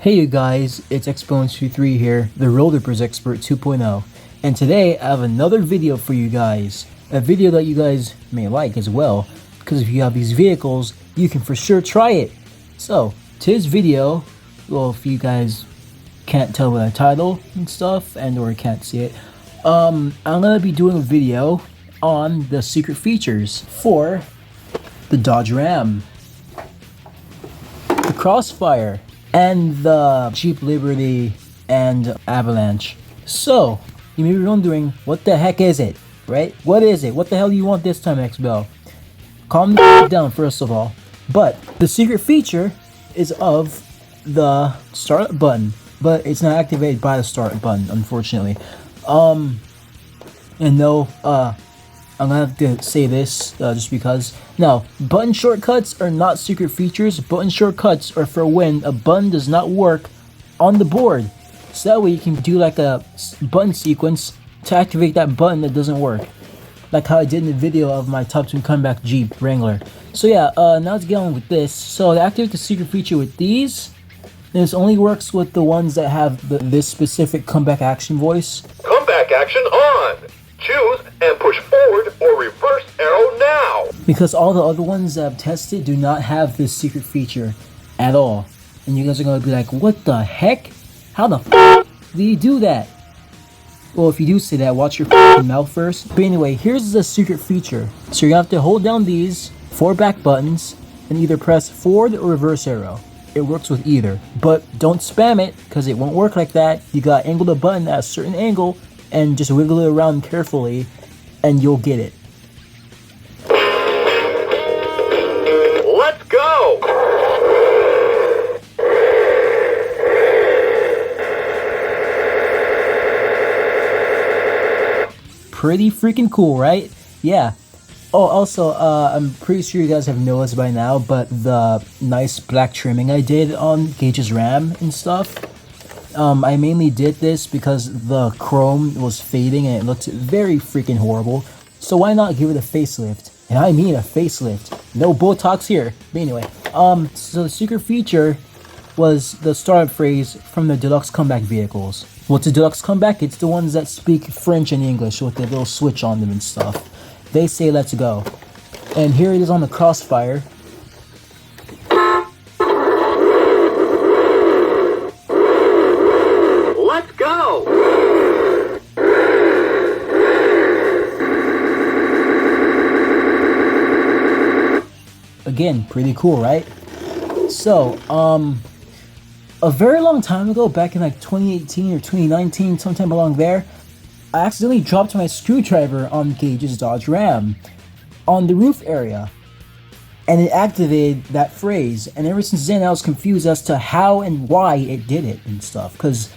Hey you guys, it's Xbell123 here, the Road Rippers Expert 2.0, and today I have another video for you guys. A video that you guys may like as well, because if you have these vehicles, you can for sure try it. So, today's video, well, if you guys can't tell by the title and stuff, and or can't see it, I'm gonna be doing a video on the secret features for the Dodge Ram, the Crossfire, and the Jeep Liberty and Avalanche. So, you may be wondering, what the heck is it, right? What is it? What the hell do you want this time, Xbell? Calm down first of all. But the secret feature is of the start button, but it's not activated by the start button, unfortunately. And no, I'm gonna have to say this just because. Now, button shortcuts are not secret features. Button shortcuts are for when a button does not work on the board. So that way you can do like a button sequence to activate that button that doesn't work. Like how I did in the video of my top 2 comeback Jeep Wrangler. So yeah, now let's get on with this. So to activate the secret feature with these, this only works with the ones that have this specific comeback action voice. Comeback action on! Choose and push forward or reverse arrow now! Because all the other ones that I've tested do not have this secret feature at all. And you guys are going to be like, what the heck? How the f*** do you do that? Well, if you do say that, watch your mouth first. But anyway, here's the secret feature. So you have to hold down these 4 back buttons and either press forward or reverse arrow. It works with either. But don't spam it because it won't work like that. You got to angle the button at a certain angle and just wiggle it around carefully and you'll get it. Let's go! Pretty freaking cool, right? Yeah. Oh, also, I'm pretty sure you guys have noticed by now, but the nice black trimming I did on Gage's Ram and stuff, I mainly did this because the chrome was fading and it looked very freaking horrible. So why not give it a facelift? And I mean a facelift. No Botox here. But anyway, so the secret feature was the startup phrase from the deluxe comeback vehicles. What's a deluxe comeback? It's the ones that speak French and English with the little switch on them and stuff. They say let's go. And here it is on the Crossfire. Let's go! Again, pretty cool, right? So, a very long time ago, back in like 2018 or 2019, sometime along there, I accidentally dropped my screwdriver on Gage's Dodge Ram on the roof area. And it activated that phrase. And ever since then, I was confused as to how and why it did it and stuff. Because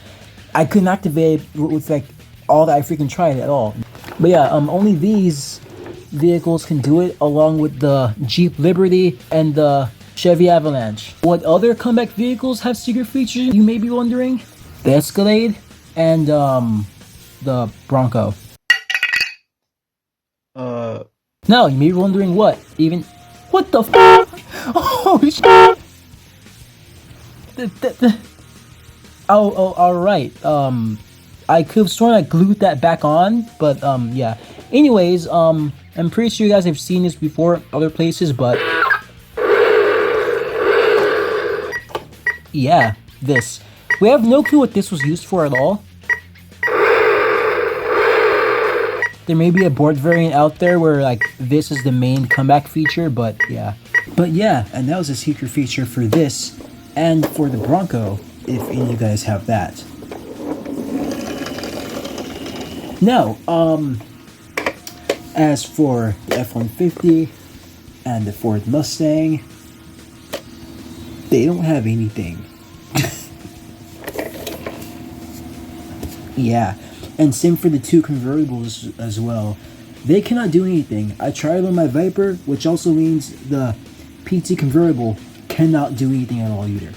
I couldn't activate it with like all that I freaking tried at all. But yeah, only these vehicles can do it, along with the Jeep Liberty and the Chevy Avalanche. What other comeback vehicles have secret features, you may be wondering? The Escalade and the Bronco. No, you may be wondering what? What the f***? Oh shit! Oh, alright. I could have sworn I glued that back on, but yeah. Anyways, I'm pretty sure you guys have seen this before other places, but yeah, this. We have no clue what this was used for at all. There may be a board variant out there where like this is the main comeback feature, but yeah. And that was a secret feature for this and for the Bronco, if any of you guys have that. Now, as for the F-150 and the Ford Mustang, they don't have anything. Yeah, and same for the 2 convertibles as well. They cannot do anything. I tried on my Viper, which also means the PT convertible cannot do anything at all either.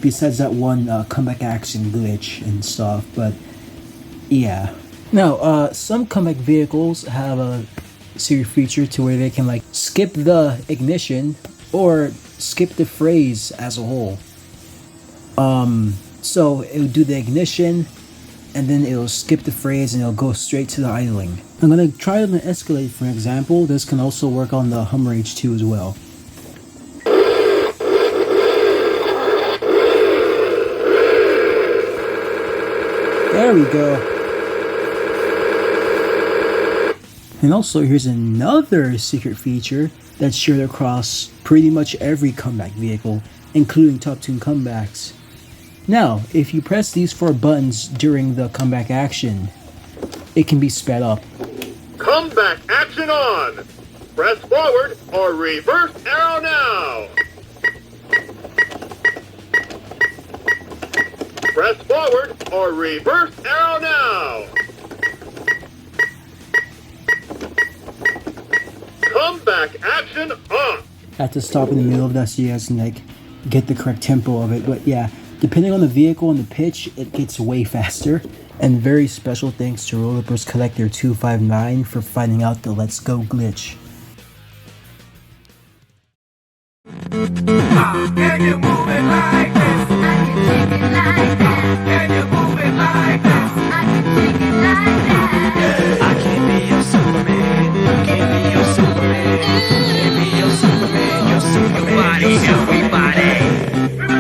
Besides that one comeback action glitch and stuff, but yeah. Now, some comeback vehicles have a secret feature to where they can like skip the ignition or skip the phrase as a whole. So it'll do the ignition, and then it'll skip the phrase and it'll go straight to the idling. I'm gonna try it on the Escalade for example. This can also work on the Hummer H2 as well. There we go. And also here's another secret feature that's shared across pretty much every comeback vehicle, including top tune comebacks. Now, if you press these 4 buttons during the comeback action, it can be sped up. Comeback action on! Press forward or reverse arrow now! Press forward or reverse arrow now! Comeback action on! I have to stop in the middle of that so you guys can like get the correct tempo of it. But yeah, depending on the vehicle and the pitch, it gets way faster. And very special thanks to Rollerburst Collector 259 for finding out the Let's Go glitch. Can you move it like this? Can you move it like this? I can be your Superman. Can be your Superman. Can be your Superman. Your Superman. Your Superman.